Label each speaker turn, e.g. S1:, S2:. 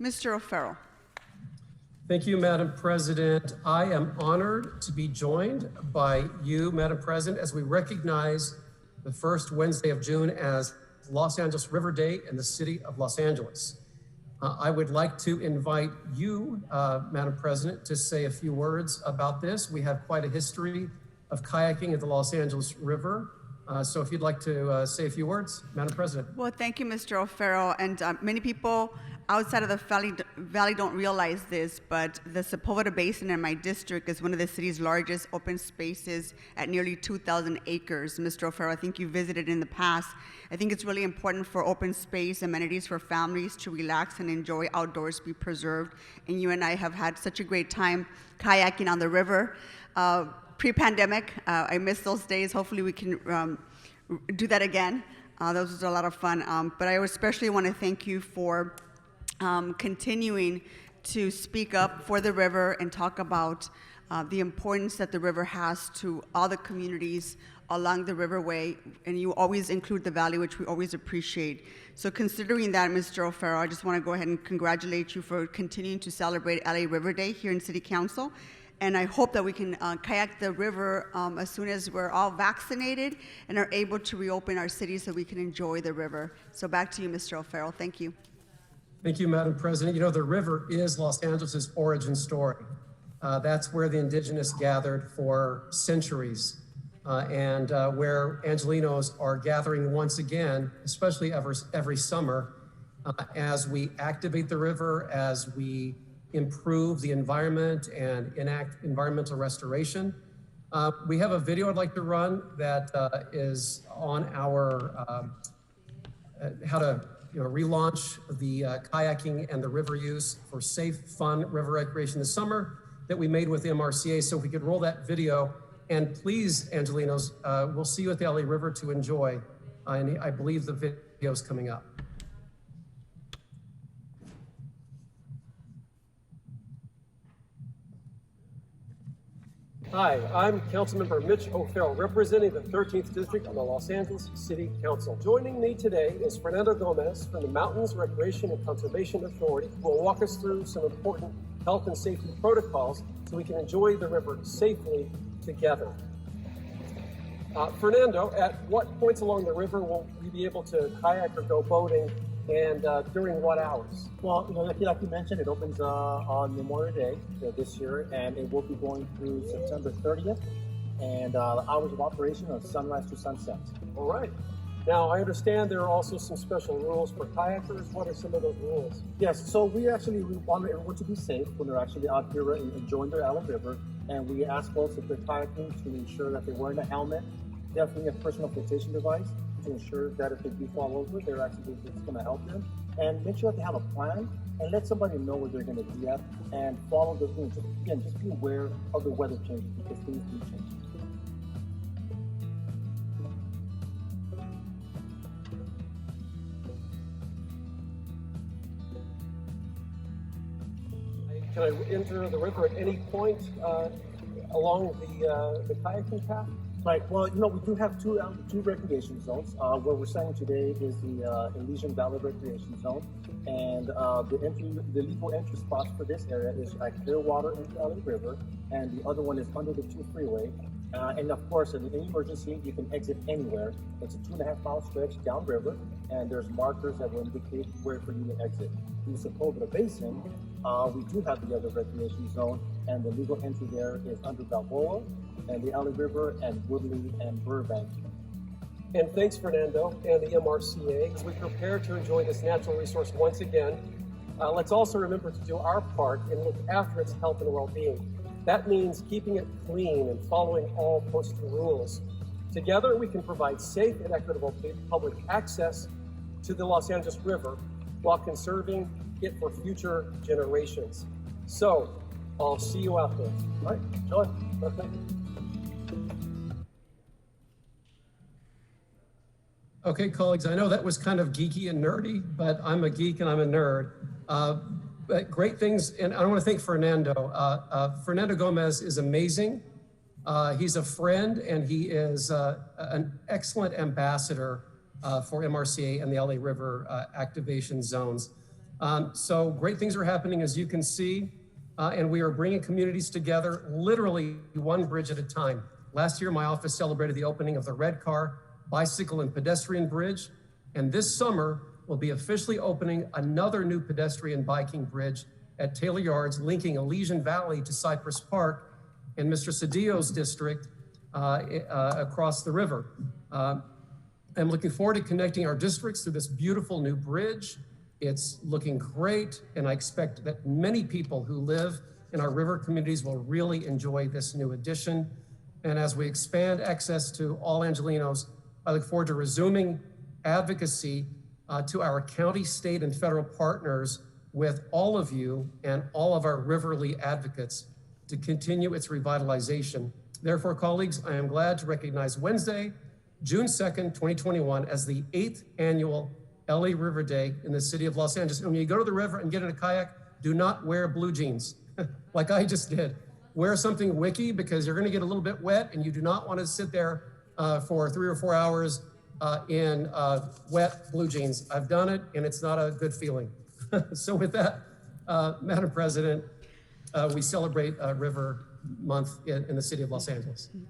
S1: Mr. O'Farrell.
S2: Thank you, Madam President. I am honored to be joined by you, Madam President, as we recognize the first Wednesday of June as Los Angeles River Day in the city of Los Angeles. I would like to invite you, Madam President, to say a few words about this. We have quite a history of kayaking at the Los Angeles River. So if you'd like to say a few words, Madam President.
S1: Well, thank you, Mr. O'Farrell. And many people outside of the valley don't realize this, but the Sepulveda Basin in my district is one of the city's largest open spaces at nearly 2,000 acres. Mr. O'Farrell, I think you visited in the past. I think it's really important for open space amenities for families to relax and enjoy outdoors be preserved. And you and I have had such a great time kayaking on the river. Pre-pandemic, I miss those days. Hopefully we can do that again. Those was a lot of fun. But I especially want to thank you for continuing to speak up for the river and talk about the importance that the river has to all the communities along the riverway, and you always include the valley, which we always appreciate. So considering that, Mr. O'Farrell, I just want to go ahead and congratulate you for continuing to celebrate LA River Day here in City Council. And I hope that we can kayak the river as soon as we're all vaccinated and are able to reopen our cities so we can enjoy the river. So back to you, Mr. O'Farrell. Thank you.
S2: Thank you, Madam President. You know, the river is Los Angeles' origin story. That's where the indigenous gathered for centuries and where Angelenos are gathering once again, especially every summer, as we activate the river, as we improve the environment and enact environmental restoration. We have a video I'd like to run that is on our how to relaunch the kayaking and the river use for safe, fun river recreation this summer that we made with MRCA. So if we could roll that video, and please, Angelenos, we'll see you at the LA River to enjoy. And I believe the video is coming up. Hi, I'm Councilmember Mitch O'Farrell, representing the 13th District of the Los Angeles City Council. Joining me today is Fernando Gomez from the Mountains Recreation and Conservation Authority, who will walk us through some important health and safety protocols so we can enjoy the river safely together. Fernando, at what points along the river will we be able to kayak or go boating, and during what hours?
S3: Well, like you mentioned, it opens on Memorial Day this year, and it will be going through September 30th, and the hours of operation are sunrise to sunset.
S2: All right. Now, I understand there are also some special rules for kayakers. What are some of those rules?
S3: Yes, so we want everyone to be safe when they're actually out here enjoying the LA River, and we ask folks if they're kayaking to ensure that they're wearing a helmet, definitely a personal flotation device, to ensure that if they do fall over, they're actually it's going to help them, and make sure that they have a plan and let somebody know where they're going to be at, and follow the rules. Just be aware of the weather changes because things do change.
S2: Can I enter the river at any point along the kayaking path?
S3: Right. Well, we do have two recreation zones. Where we're staying today is the Elysian Valley Recreation Zone, and the legal entry spots for this area is at Clearwater into LA River, and the other one is under the 2 freeway. And of course, in any emergency, you can exit anywhere. It's a 2.5-mile stretch downriver, and there's markers that will indicate where for you to exit. In the Sepulveda Basin, we do have the other recreation zone, and the legal entry there is under Balboa, and the LA River, and Woodley, and Burbank.
S2: And thanks, Fernando, and the MRCA. As we prepare to enjoy this natural resource once again, let's also remember to do our part and look after its health and well-being. That means keeping it clean and following all posted rules. Together, we can provide safe and equitable public access to the Los Angeles River while conserving it for future generations. So, I'll see you out there. All right, enjoy. Okay. Okay, colleagues, I know that was kind of geeky and nerdy, but I'm a geek and I'm a nerd. But great things, and I want to thank Fernando. Fernando Gomez is amazing. He's a friend, and he is an excellent ambassador for MRCA and the LA River activation zones. So great things are happening, as you can see, and we are bringing communities together, literally one bridge at a time. Last year, my office celebrated the opening of the Red Car Bicycle and Pedestrian Bridge, and this summer we'll be officially opening another new pedestrian biking bridge at Taylor Yards, linking Elysian Valley to Cypress Park in Mr. Cedillo's district across the river. I'm looking forward to connecting our districts through this beautiful new bridge. It's looking great, and I expect that many people who live in our river communities will really enjoy this new addition. And as we expand access to all Angelenos, I look forward to resuming advocacy to our county, state, and federal partners with all of you and all of our Riverly advocates to continue its revitalization. Therefore, colleagues, I am glad to recognize Wednesday, June 2nd, 2021, as the 8th annual LA River Day in the city of Los Angeles. And when you go to the river and get in a kayak, do not wear blue jeans like I just did. Wear something wicky, because you're gonna get a little bit wet, and you do not want to sit there for 3 or 4 hours in wet blue jeans. I've done it, and it's not a good feeling. So with that, Madam President, we celebrate River Month in the city of Los Angeles.